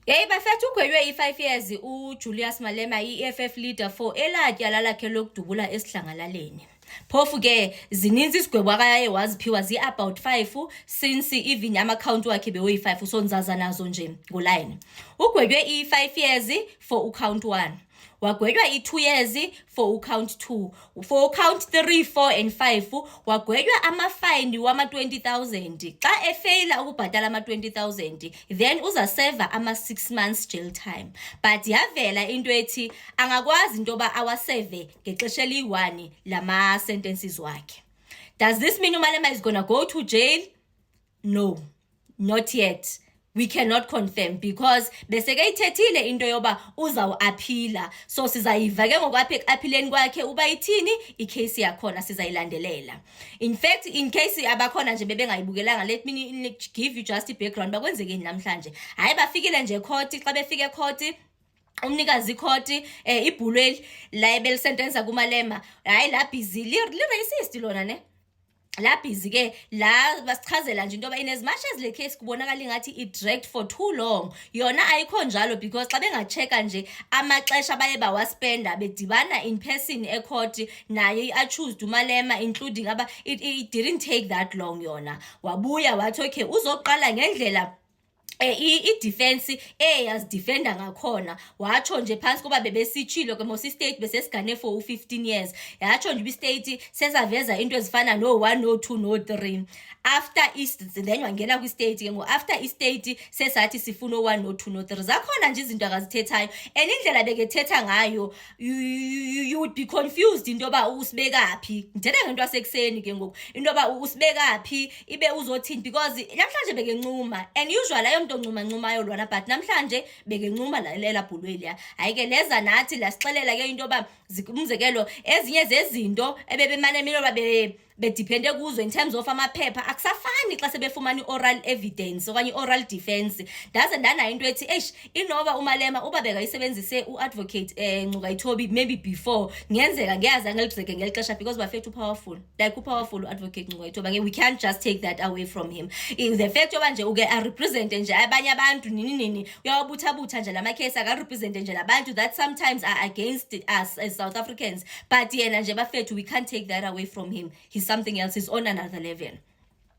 Hey bafethu ugwenywe i5 years uJulius Malema iEFF leader for elatyala lakhe lokudubula esidlangalaleni. Phofu ke zininzi isigwebo akaye waziphiwa zi-about 5 since even ama-account wakhe bewu-5 so nzaza nazo nje ngoline. Ugwenywe i5 years for ucount 1. Wagwenywa i2 years for ucount 2. For ucount 3, 4 and 5 wagwenywa amafine wama-20,000. Xa efeyila ukubhatala ama-20,000 then uzaseva ama-6 months jail time. But yavela into ethi angakwazi into yoba awaseve ngexesha eliyi-1 lama-sentences wakhe. Does this mean uMalema is gonna go to jail? No, not yet. We cannot confirm because beseke ithethile into yoba uzawu-aphila, so sizayiva ke ngokwapha ekuaphileni kwakhe uba ithini icase yakhona sizayilandelela. In fact, in case abakhona nje bebengayibukelanga, let me give you just i-background bakwenzekeni namhlanje. Hayi bafikile nje court, xa befike court umnikazi court ibhulweli la ebelisentensa kuMalema hayi la busy li-racist lona ne la busy ke la basichazela nje into yoba in as much as le case kubonakala ingathi it dragged for too long, yona ayikho njalo because xa bengacheka nje amaxesha abaye bawaspenda bedibana in person ecourt naye i-accused uMalema including it didn't take that long. Yona wabuya wathi okay uzoqala ngendlela i-defense yazidefenda ngakhona, watsho nje phansi kuba bebesitshilo ke mos istate besesigane for 15 years, yatsho nje istate sesaveza into ezifana no-1 no-2 no-3 after then wangena kwistate ke after istate sesathi sifuna o-1 no-2 no-3 zakhona nje izinto akazithethayo and indlela bekethetha ngayo you would be confused into yoba usibekaphi. Ngithetha ngento asekuseni ke ngoku into yoba usibekaphi ibe uzothini because namhlanje bekencuma and usually ayo ncumancumayo lwana but namhlanje bekencuma lela bhulweli hayi ke leza nathi lasixelela ke into yoba umzekelo ezinye zezinto ebebemane miloba bedepende kuzo in terms of amaphepha akusafani xa sebefumana i-oral evidence okanye i-oral defense. Ndaze ndanayo into ethi inoba uMalema uba bekayisebenzise u-advocate Ncukayithobi maybe before ngenzeka ngeyazange elibzeke ngeli xesha because bafethu powerful like upowerful u-advocate Ncukayithobi we can't just take that away from him. The fact yoba nje uke arepresente nje abanye abantu nini uyawabuthabutha nje lamakhesi akarepresente nje labantu that sometimes are against us as South Africans, but yena nje bafethu we can't take that away from him. He's something else, is on another level.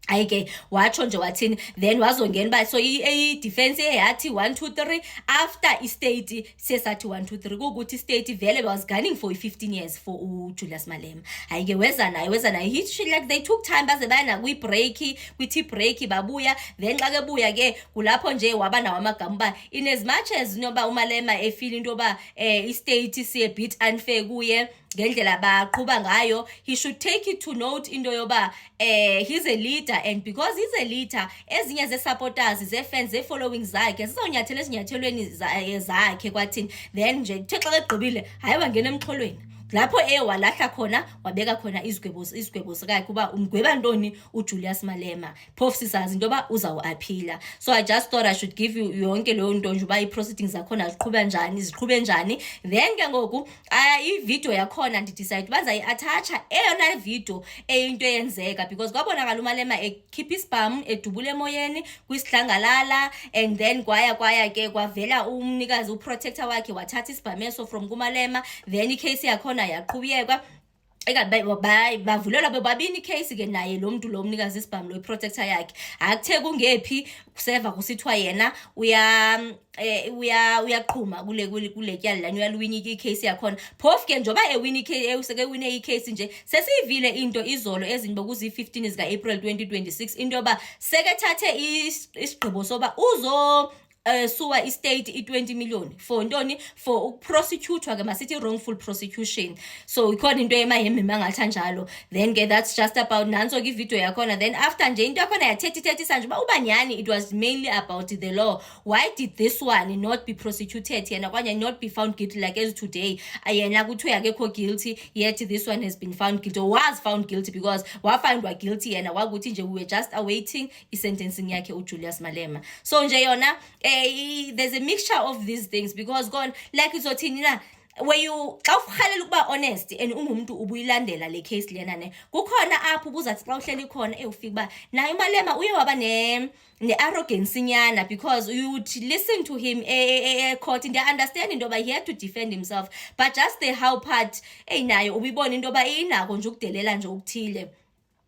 Ayike watsho nje wathini then wazongena ba so i-defense yathi 1 2 3 after istate sesathi 1 2 3 ukuthi istate vele was gunning for 15 years for uJulius Malema. Ayike weza naye like they took time baze bana kwi-tea break babuya then xa kebuya ke kulapho nje waba nawo amagama ba in as much as noba uMalema efeel into yoba istate siye bit unfair kuye ngendlela baqhuba ngayo, he should take it to note into yoba he's a leader and because he's a leader ezinye ze-supporters ze-fans ze-following zakhe zizonyathela ezinyathelweni zakhe kwathini then nje kuthe xa egqibile hayi wangena emxholweni lapho walahla khona wabeka khona izigwebo zakhe kuba umgweba ntoni uJulius Malema phofu sisazi into yoba uzawu-aphila. So I just thought I should give you yonke leyo nto nje uba ii-proceedings zakhona ziqhube njani then ke ngoku ivideo yakhona ndidicide uba ndizayi-athatsha eyona video eyinto eyenzeka because kwabonakala uMalema ekhipha isibham edubula emoyeni kwisidlangalala and then kwaya ke kwavela umnikazi uprotector wakhe wathatha isibham eso from kuMalema then icase yakhona yaqhubiyeka bavulelwa bebabini icase ke naye lo mntu lo mnikazi isibham lo protector yakhe akuthe kungephi kuseva kusithiwa yena uyaqhuma kule tyala lani uyaluwina icase yakhona phofu ke njoba ewine icase nje sesiyivile into izolo ezinye bokuzi-15 zika-April 2026 into yoba sekethathe isigqibo soba suwa istate i-20 million for ntoni for ukuprosecutor ke masithi wrongful prosecution. So ikhona into emahembe mangatha njalo then ke that's just about nanso ke ivideo yakhona then after nje into yakhona yathethisa nje uba ubanyani it was mainly about the law. Why did this one not be prosecuted yena kwanye not be found guilty like as today yena kuthiwe akekho guilty yet this one has been found guilty or was found guilty because wafindwa guilty yena wakuthi nje we were just awaiting i-sentencing yakhe uJulius Malema. So nje yona there's a mixture of these things because gone like izothini na where you xa uhalela ukuba honest and ungumuntu ubuyilandela le case lena ne kukhona apho ubuzathi xa uhleli khona ufika uba naye uMalema uye waba ne-arrogance nyana, because you would listen to him court and I understand into yoba he had to defend himself, but just the how part nayo ubibona into yoba inako nje ukudelela nje okuthile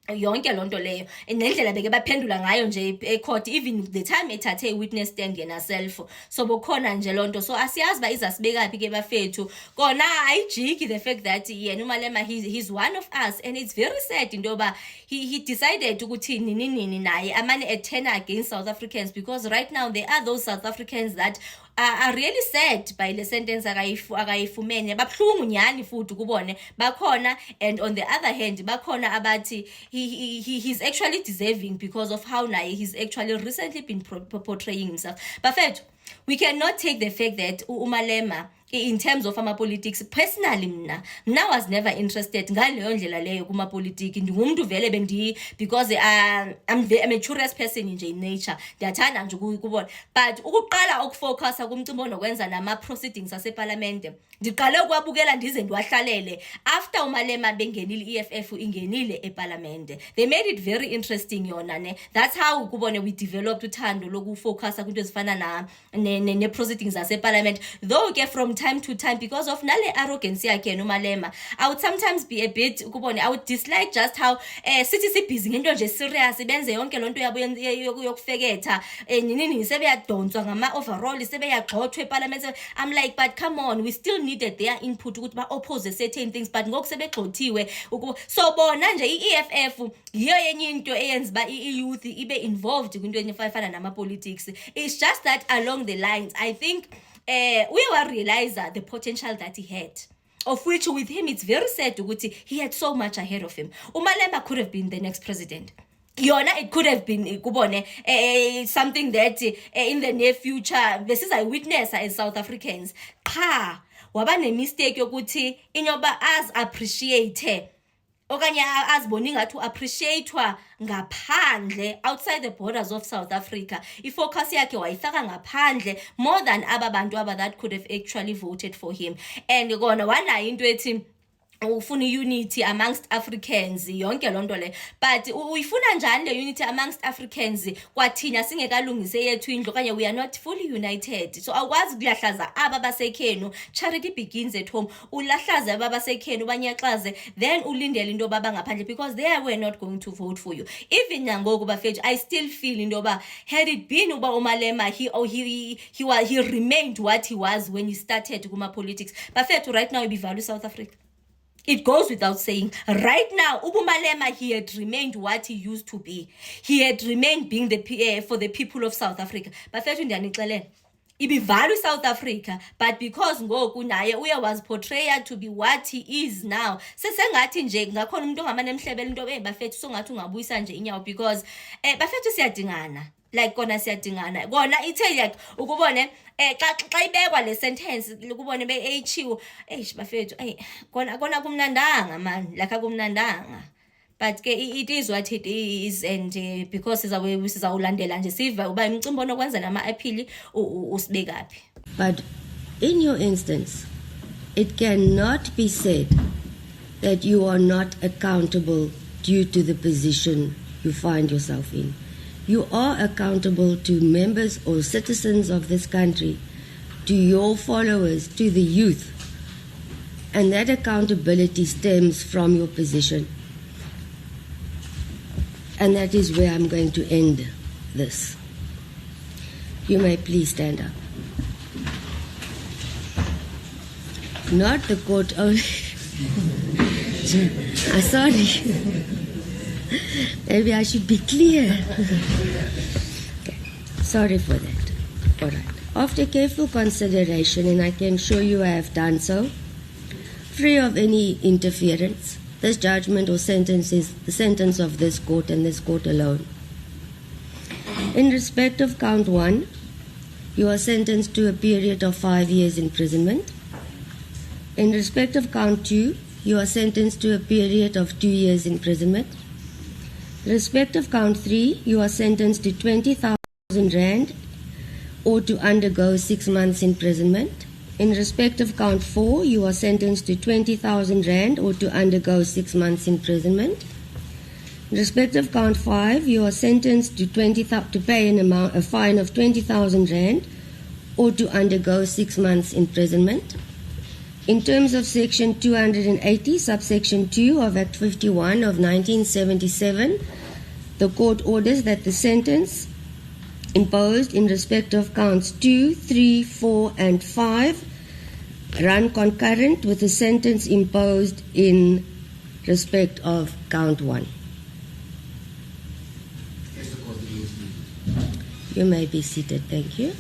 yonke lonto leyo nendlela beke baphendula ngayo nje ecourt, even the time ethathe witness stand yena self. So bokhona nje lonto, so asiyazi ba izasibekaphi ke bafethu kona ayijiki the fact that yena uMalema he's one of us, and it's very sad into yoba he decided ukuthi nini naye amane turn against South Africans, because right now there are those South Africans that are really sad by le sentence akayifumene, babhlungu nyani futhi kubone bakhona, and on the other hand bakhona abathi he's actually deserving because of how naye he's actually recently been portraying himself. Bafethu, we cannot take the fact that uMalema in terms of politics, personally mna was never interested ngaleyo ndlela leyo kumapolitiki. Ndingumuntu vele bendi, because I'm a curious person nje in nature, ndiyathanda nje ukubona, but ukuqala ukufocusa kumcimbi nokwenza nama proceedings aseparlamente ndiqale ukwabukela ndize ndiwahlalele after uMalema bengenile iEFF ingenile eparlamente. They made it very interesting yona ne, that's how kubone we developed uthando lokufocusa kwinto ezifana ne proceedings aseparlamente, though ke from time to time because of nale arrogance yakhe noMalema. I would sometimes be a bit kubone, I would dislike just how sithi busy ngento nje serious benze yonke lonto yabo yokufeketha nini sebeyadonswa ngama overall sebeyagxothwa eparlament. I'm like, but come on, we still needed their input ukuthi ba oppose certain things, but ngoku sebegxothiwe so bona nje iEFF yiyo yenye into eyenza ba youth ibe involved kwinto efana nama politics. It's just that along the lines I think we will realize the potential that he had, of which with him it's very sad ukuthi he had so much ahead of him. uMalema could have been the next president. Yona it could have been kubone something that in the near future besizay witness as South Africans. Cha waba ne mistake yokuthi inyoba as appreciate okanye azibona ngathi uappreciatewa ngaphandle, outside the borders of South Africa. Ifocus yakhe wayifaka ngaphandle more than abantu that could have actually voted for him. And kona wanayo into ethi ufuna unity amongst Africans yonke lonto le, but uyifuna njani le unity amongst Africans kwathina singekalungise yethu indlu kanye we are not fully united. So awukwazi kulahlaza aba basekhenu, charity begins at home. Ulahlaza aba basekhenu banyaxaze, then ulindele into baba ngaphandle, because they were not going to vote for you. Even nangoku bafethu I still feel into ba had it been uba uMalema he remained what he was when he started kuma politics, bafethu right now ibivalue South Africa. It goes without saying. Right now, uMalema, he had remained what he used to be. He had remained being the for the people of South Africa. But Ibi value South Africa, but because ngoku naye uye was portrayed to be what he is now. Sesengathi nje ngakhona umuntu ongamane emhlebela into bafethu songathi ungabuyisa nje inyawo, because bafethu siyadingana. Like kona siyadingana kona ithe like ukubone xa ibekwa le sentence ukubone beyichiwo bafethu kona kumnandanga man, like akumnandanga, but ke it is what it is. And because sizawulandela nje siva uba imicimbi onokwenza nama appeal usibekaphi. But in your instance it cannot be said that you are not accountable due to the position you find yourself in. You are accountable to members or citizens of this country, to your followers, to the youth. And that accountability stems from your position. And that is where I'm going to end this. You may please stand up. Not the court only. Sorry. Maybe I should be clear. Okay. Sorry for that. All right. After careful consideration, and I can show you I have done so, free of any interference, this judgment or sentence is the sentence of this court and this court alone. In respect of count 1, you are sentenced to a period of 5 years imprisonment. In respect of count 2, you are sentenced to a period of 2 years imprisonment. In respect of count 3, you are sentenced to 20,000 rand or to undergo 6 months imprisonment. In respect of count 4, you are sentenced to 20,000 rand or to undergo 6 months imprisonment. In respect of count 5, you are sentenced to pay a fine of 20,000 rand or to undergo 6 months imprisonment. In terms of Section 280, subsection 2 of Act 51 of 1977, the court orders that the sentence imposed in respect of counts 2, 3, 4, and 5 run concurrent with the sentence imposed in respect of count 1. You may be seated. Thank you.